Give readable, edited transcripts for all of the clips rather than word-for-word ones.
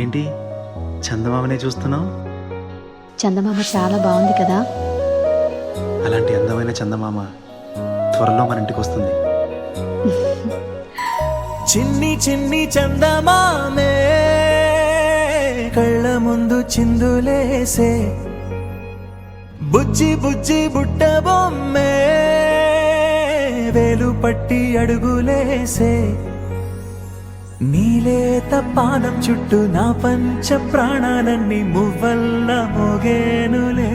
ఏంటి చందమామనే చూస్తున్నావు? చందమామ చాలా బాగుంది కదా. అలాంటి అందమైన చందమామ త్వరలో మన ఇంటికి వస్తుంది. చిన్ని చిన్ని చందమామే కళ్ళ ముందు చిందులేసే, బుజ్జి బుజ్జి బుట్ట బొమ్మే వేలు పట్టి అడుగులేసే, నీలేత పానం చుట్టూ నా పంచ ప్రాణాలన్నీ మువ్వల్ల మోగేనులే.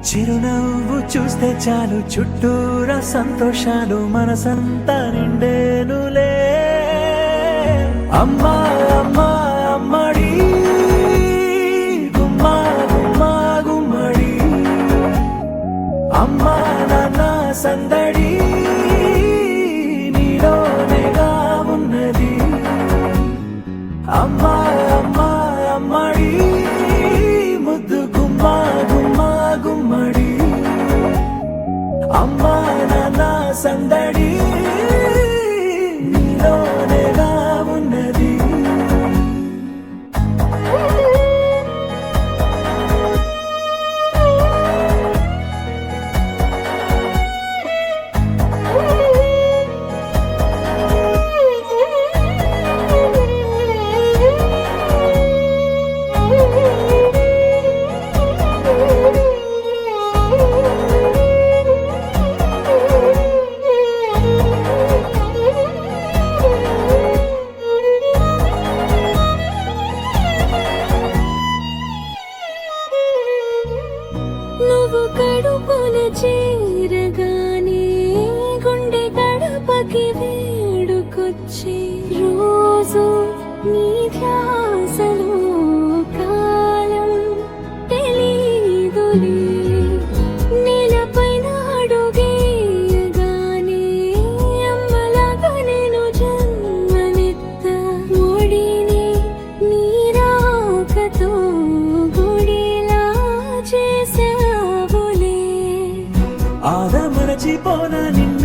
చిరునవ్వు చూస్తే చాలు చుట్టూరా సంతోషాలు మనసంతా నిండేనులే. అమ్మా అమ్మా అమ్మడి గుమ్మా గుమ్మా గుమ్మడి, అమ్మా నాన్న సందడి నీలోనేగా ఉన్నది. అమ్మా అమ్మా అమ్మడి ముద్దు గుమ్మా గుమ్మా గుమ్మడి, అమ్మా నాన్న సందడి నీలోనేగా ఉన్నది. నువ్వు కడుపున చేరగానే గుండె గడపకి వేడుకొచ్చి, రోజు నీ ధ్యాసలో కాలం తెలీదులే. నేలపైన అడుగేయగానే అమ్మలాగా నేను జన్మనెత్త, ఒడిని నీ రాకతో గుడిలా చేసావులే. ఆదమరచిపోన నిన్ను